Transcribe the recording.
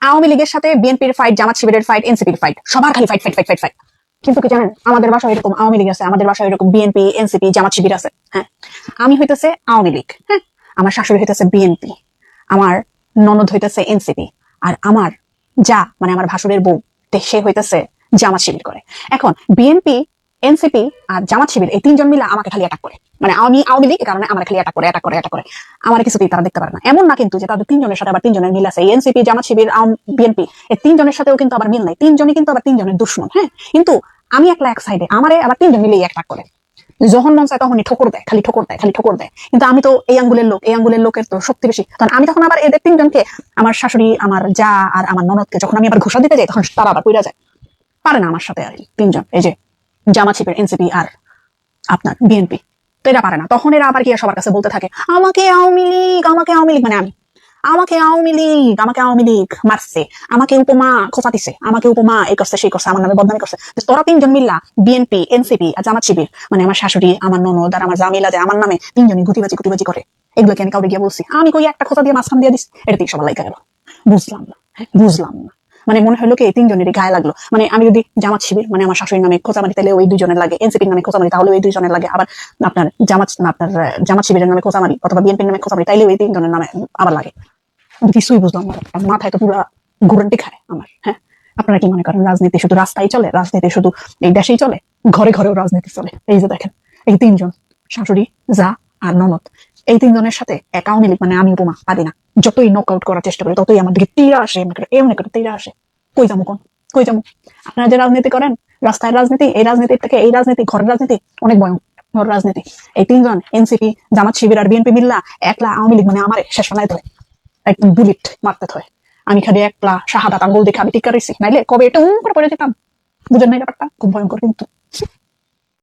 আওয়ামী লীগের সাথে বিএনপির ফাইট, জামাত শিবিরের ফাইট, এনসিপির ফাইট, সবার খালি fight fight fight fight fight. কিন্তু কি জানেন, আমাদের বাসায় এরকম আওয়ামী লীগ আছে, আমাদের বাসায় এরকম বিএনপি, এনসিপি, জামাত শিবির আছে। হ্যাঁ, আমি হইতেছে আওয়ামী লীগ, হ্যাঁ, আমার শাশুড়ি হইতেছে বিএনপি, আমার ননদ হইতেছে এনসিপি, আর আমার মানে আমার ভাসুরের বউ সে হইতেছে জামাত শিবির করে। এখন বিএনপি, এনসিপি আর জামাত শিবির এই তিনজন মিলে আমাকে খালি অ্যাটাক করে, মানে আমি আওয়ামী লীগ, এই কারণে আমার খালি অ্যাটাক করে আমার কিছুতেই তারা দেখতে পারে না। এমন না কিন্তু যে তাদের তিনজনের সাথে আবার তিনজনের মিল আছে, এনসিপি, জামাত শিবির, বিএনপি, এই তিনজনের সাথেও কিন্তু আবার মিল নাই, তিনজনই কিন্তু আবার তিনজনের দুশ্মন। হ্যাঁ, কিন্তু আমি একলা এক সাইডে, আমারে আবার তিনজন মিলেই অ্যাটাক করে, যখন মন চায় তখনই ঠোকর দেয়, খালি ঠোকর দেয়। কিন্তু আমি তো এই আঙ্গুলের লোকের তো শক্তি বেশি, তখন আমি তখন আবার এদের তিনজনকে, আমার শাশুড়ি, আমার যা আর আমার ননদকে যখন আমি আবার ঘুষা দিতে যাই, তখন তারা আবার পইরা যায়, পারে না আমার সাথে আর কি। তিনজন, এই যে জামাত শিবির, এনসিপি আর আপনার বিএনপি, তো এরা পারে না। তখন এরা আবার কি সবার কাছে বলতে থাকে, আমাকে আওয়ামী লীগ, মানে আমি, আমাকে আওয়ামী লীগ মারছে, আমাকে উপমা খোঁচা দিছে, আমাকে উপমা এই করছে সেই করছে, আমার নামে বদনামি করছে। তোরা তিনজন মিল্লা বিএনপি, এনসিপি আর জামাত শিবির, মানে আমার শাশুড়ি, আমার ননদ আর আমার জামিলা, যে আমার নামে তিনজনই গুটিবাজি করে, এগুলোকে আমি কাউকে গিয়ে বলছি, আমি কই একটা খোঁচা দিয়ে মাঝখান দিয়ে দিস, এটা থেকে সবার লাইকা গেল। বুঝলাম না, মানে মনে হলো কি এই তিনজনেরই গায়ে লাগলো। মানে আমি যদি জামাত শিবির, মানে আমার শাশুড়ির নামে খোঁচা মারি, তাহলে ওই দুইজনের লাগে, এনসিপির নামে খোঁচা মারি, তাহলে ওই দুইজনের লাগে, আবার আপনার জামাত শিবিরের নামে খোঁচা মারি অথবা বিএনপির নামে খোঁচা মারি, তাইলে ওই তিনজনের নামে আবার লাগে। কিছুই বুঝলাম না, মাথায় তো পুরো ঘুরন্টি খায় আমার। হ্যাঁ, আপনারা কি মনে করেন রাজনীতি শুধু রাস্তায় চলে, রাজনীতি শুধু এই দেশেই চলে? ঘরে ঘরেও রাজনীতি চলে। এই যে দেখেন, এই তিনজন, শাশুড়ি, যা আর ননদ, এই তিনজনের সাথে এক আওয়ামী লীগ, মানে আমি উপমা পারি না। যতই নক আউট করার চেষ্টা করি, ততই আমার দিকে তীরা আসে, এমনি করে তীরা আসে। কই যাবো আপনারা যে রাজনীতি করেন, রাস্তায় রাজনীতি, এই রাজনীতির থেকে এই রাজনীতি, ঘরের রাজনীতি অনেক ভয়ঙ্কর রাজনীতি। এই তিনজন, এনসিপি, জামাত শিবির আর বিএনপি মিল্লা একলা আওয়ামী লীগ, মানে আমারে শেষ ফেলাইতে হয়, একদম বুলেট মারতে হয়। আমি খালি একলা শাহাদাত আঙ্গুল দেখে আমি টিকা রয়েছি, নাইলে কবে এটা করে পড়ে যেতাম। বুঝেন না ব্যাপারটা? খুব ভয়ঙ্কর কিন্তু।